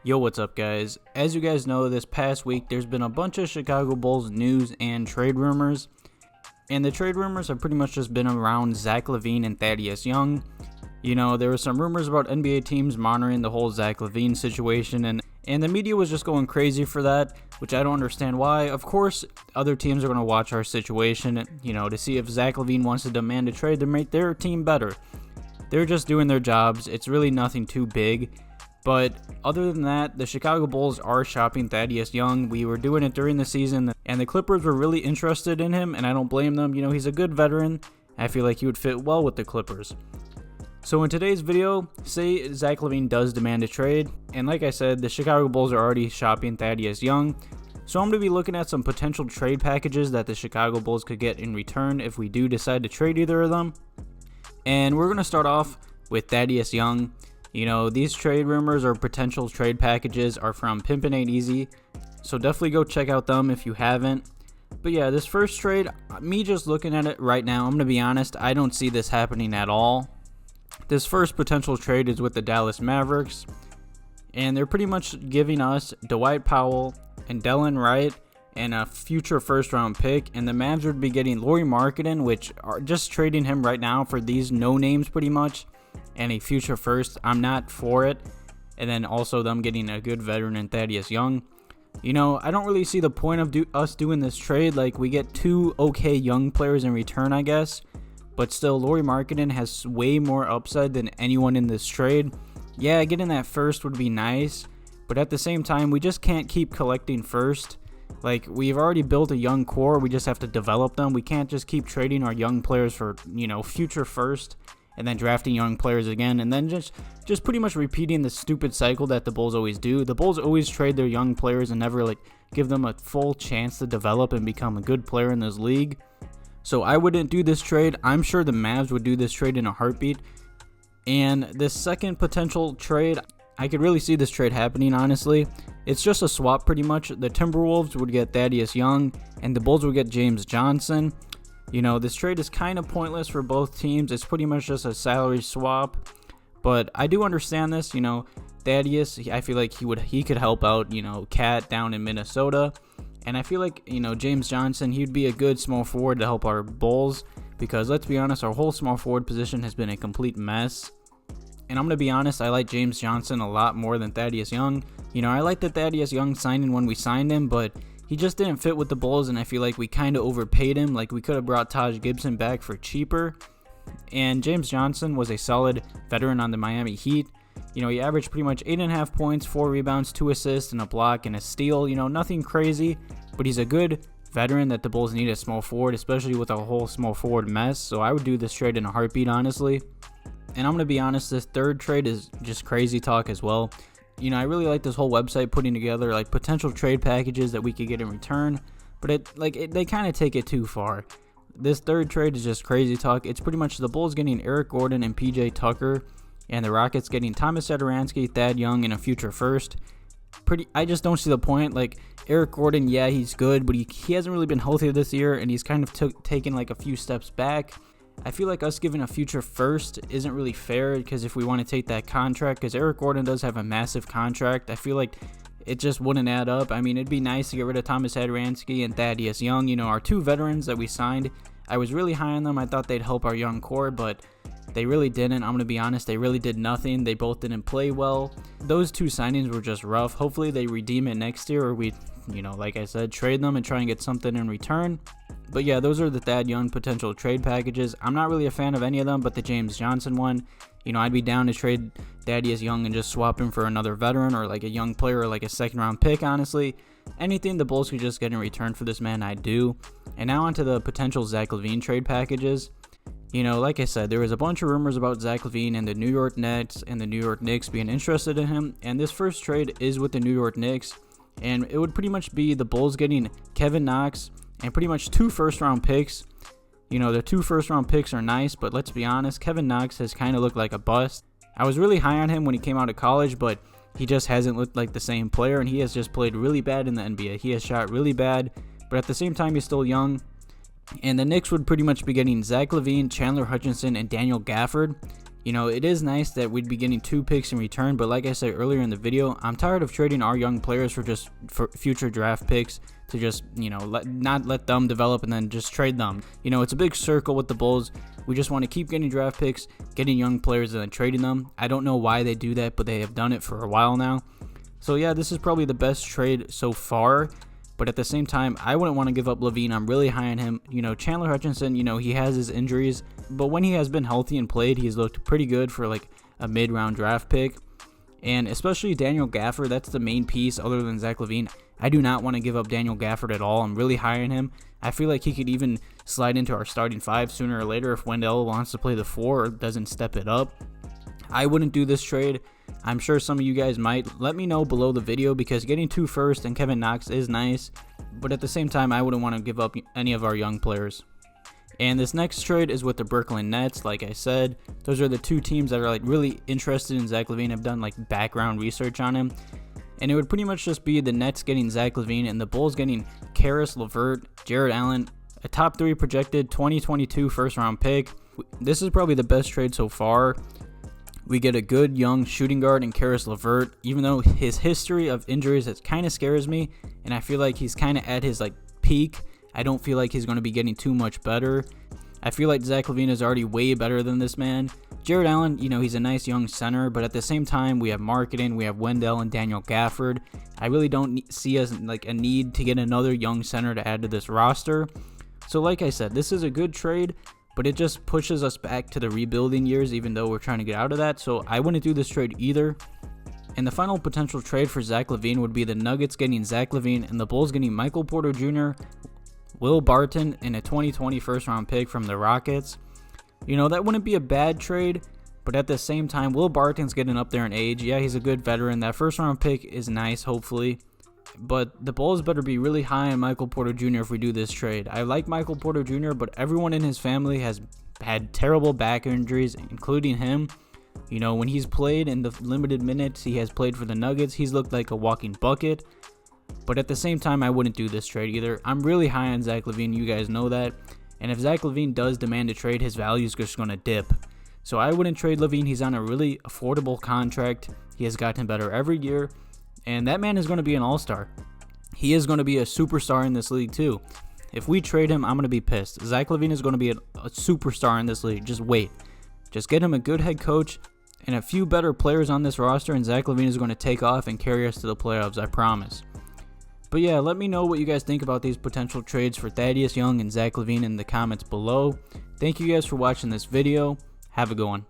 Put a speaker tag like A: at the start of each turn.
A: Yo, what's up guys? As you guys know, this past week there's been a bunch of Chicago Bulls news and trade rumors. And the trade rumors have pretty much just been around Zach LaVine and Thaddeus Young. You know, there were some rumors about NBA teams monitoring the whole Zach LaVine situation, and the media was just going crazy for that, which I don't understand why. Of course, other teams are going to watch our situation, you know, to see if Zach LaVine wants to demand a trade to make their team better. They're just doing their jobs. It's really nothing too big. But other than that, the Chicago Bulls are shopping Thaddeus Young. We were doing it during the season, and the Clippers were really interested in him, and I don't blame them. You know, he's a good veteran. I feel like he would fit well with the Clippers. So in today's video, say Zach LaVine does demand a trade, and like I said, the Chicago Bulls are already shopping Thaddeus Young. So I'm going to be looking at some potential trade packages that the Chicago Bulls could get in return if we do decide to trade either of them. And we're going to start off with Thaddeus Young. You know, these trade rumors or potential trade packages are from Pimpin' Ain't Easy, so definitely go check out them if you haven't. But yeah, this first trade, me just looking at it right now, I'm going to be honest, I don't see this happening at all. This first potential trade is with the Dallas Mavericks, and they're pretty much giving us Dwight Powell and Delon Wright and a future first round pick, and the Mavs would be getting Lauri Markkanen, which are just trading him right now for these no names pretty much, and a future first. I'm not for it. And then also them getting a good veteran in Thaddeus Young. You know, I don't really see the point of us doing this trade. Like, we get two okay young players in return, I guess. But still, Lauri Markkanen has way more upside than anyone in this trade. Yeah, getting that first would be nice. But at the same time, we just can't keep collecting first. Like, we've already built a young core. We just have to develop them. We can't just keep trading our young players for, you know, future first, and then drafting young players again, and then just pretty much repeating the stupid cycle that the Bulls always do. The Bulls always trade their young players and never give them a full chance to develop and become a good player in this league. So I wouldn't do this trade. I'm sure the Mavs would do this trade in a heartbeat. And this second potential trade, I could really see this trade happening, honestly. It's just a swap pretty much. The Timberwolves would get Thaddeus Young, and the Bulls would get James Johnson. You know, this trade is kind of pointless for both teams. It's pretty much just a salary swap. But I do understand this. You know, Thaddeus, I feel like he could help out, you know, Cat down in Minnesota. And I feel like, you know, James Johnson, he'd be a good small forward to help our Bulls. Because let's be honest, our whole small forward position has been a complete mess. And I'm going to be honest, I like James Johnson a lot more than Thaddeus Young. You know, I like the Thaddeus Young signing when we signed him, but he just didn't fit with the Bulls, and I feel like we kind of overpaid him. Like, we could have brought Taj Gibson back for cheaper. And James Johnson was a solid veteran on the Miami Heat. You know, he averaged pretty much 8.5 points, 4 rebounds, 2 assists, and a block and a steal. You know, nothing crazy, but he's a good veteran that the Bulls need a small forward, especially with a whole small forward mess. So I would do this trade in a heartbeat, honestly. And I'm going to be honest, this third trade is just crazy talk as well. You know, I really like this whole website putting together like potential trade packages that we could get in return, but they kind of take it too far. This third trade is just crazy talk. It's pretty much the Bulls getting Eric Gordon and PJ Tucker, and the Rockets getting Tomas Satoransky, Thad Young, and a future first. I just don't see the point. Like, Eric Gordon, yeah, he's good, but he hasn't really been healthy this year, and he's kind of taken like a few steps back. I feel like us giving a future first isn't really fair, because if we want to take that contract, because Eric Gordon does have a massive contract, I feel like it just wouldn't add up. I mean, it'd be nice to get rid of Tomas Satoransky and Thaddeus Young, you know, our two veterans that we signed. I was really high on them. I thought they'd help our young core, but they really didn't. I'm going to be honest, they really did nothing. They both didn't play well. Those two signings were just rough. Hopefully they redeem it next year, or we, you know, like I said, trade them and try and get something in return. But yeah, those are the Thad Young potential trade packages. I'm not really a fan of any of them, but the James Johnson one, you know, I'd be down to trade Thaddeus Young and just swap him for another veteran or like a young player or like a second round pick, honestly. Anything the Bulls could just get in return for this man, I'd do. And now onto the potential Zach LaVine trade packages. You know, like I said, there was a bunch of rumors about Zach LaVine and the New York Nets and the New York Knicks being interested in him. And this first trade is with the New York Knicks. And it would pretty much be the Bulls getting Kevin Knox and pretty much 2 first-round picks. You know, the 2 first-round picks are nice, but let's be honest, Kevin Knox has kind of looked like a bust. I was really high on him when he came out of college, but he just hasn't looked like the same player, and he has just played really bad in the NBA. He has shot really bad, but at the same time, he's still young. And the Knicks would pretty much be getting Zach LaVine, Chandler Hutchison, and Daniel Gafford. You know, it is nice that we'd be getting 2 picks in return, but like I said earlier in the video, I'm tired of trading our young players for future draft picks to just, you know, not let them develop and then just trade them. You know, it's a big circle with the Bulls. We just want to keep getting draft picks, getting young players, and then trading them. I don't know why they do that, but they have done it for a while now. So yeah, this is probably the best trade so far. But at the same time, I wouldn't want to give up LaVine. I'm really high on him. You know, Chandler Hutchison, you know, he has his injuries, but when he has been healthy and played, he's looked pretty good for like a mid-round draft pick. And especially Daniel Gafford, that's the main piece other than Zach LaVine. I do not want to give up Daniel Gafford at all. I'm really high on him. I feel like he could even slide into our starting 5 sooner or later if Wendell wants to play the 4 or doesn't step it up. I wouldn't do this trade. I'm sure some of you guys might. Let me know below the video, because getting 2 first and Kevin Knox is nice, but at the same time, I wouldn't want to give up any of our young players. And this next trade is with the Brooklyn Nets. Like I said, those are the 2 teams that are like really interested in Zach LaVine. I've done like background research on him, and it would pretty much just be the Nets getting Zach LaVine and the Bulls getting Kris, LeVert, Jared Allen, a top 3 projected 2022 first-round pick. This is probably the best trade so far. We get a good young shooting guard in Kris LeVert, even though his history of injuries that kind of scares me, and I feel like he's kind of at his like peak. I don't feel like he's going to be getting too much better. I feel like Zach LaVine is already way better than this man. Jared Allen, you know, he's a nice young center, but at the same time, we have Markkanen, we have Wendell, and Daniel Gafford. I really don't see us like a need to get another young center to add to this roster. So like I said, this is a good trade, but it just pushes us back to the rebuilding years, even though we're trying to get out of that. So I wouldn't do this trade either. And the final potential trade for Zach LaVine would be the Nuggets getting Zach LaVine and the Bulls getting Michael Porter Jr., Will Barton, and a 2020 first-round pick from the Rockets. You know, that wouldn't be a bad trade, but at the same time, Will Barton's getting up there in age. Yeah, he's a good veteran. That first-round pick is nice, hopefully. But the Bulls better be really high on Michael Porter Jr. if we do this trade. I like Michael Porter Jr., but everyone in his family has had terrible back injuries, including him. You know, when he's played in the limited minutes he has played for the Nuggets, he's looked like a walking bucket. But at the same time, I wouldn't do this trade either. I'm really high on Zach LaVine, you guys know that. And if Zach LaVine does demand a trade, his value is just going to dip. So I wouldn't trade LaVine. He's on a really affordable contract. He has gotten better every year. And that man is going to be an all-star. He is going to be a superstar in this league too. If we trade him, I'm going to be pissed. Zach LaVine is going to be a superstar in this league. Just wait. Just get him a good head coach and a few better players on this roster, and Zach LaVine is going to take off and carry us to the playoffs, I promise. But yeah, let me know what you guys think about these potential trades for Thaddeus Young and Zach LaVine in the comments below. Thank you guys for watching this video. Have a good one.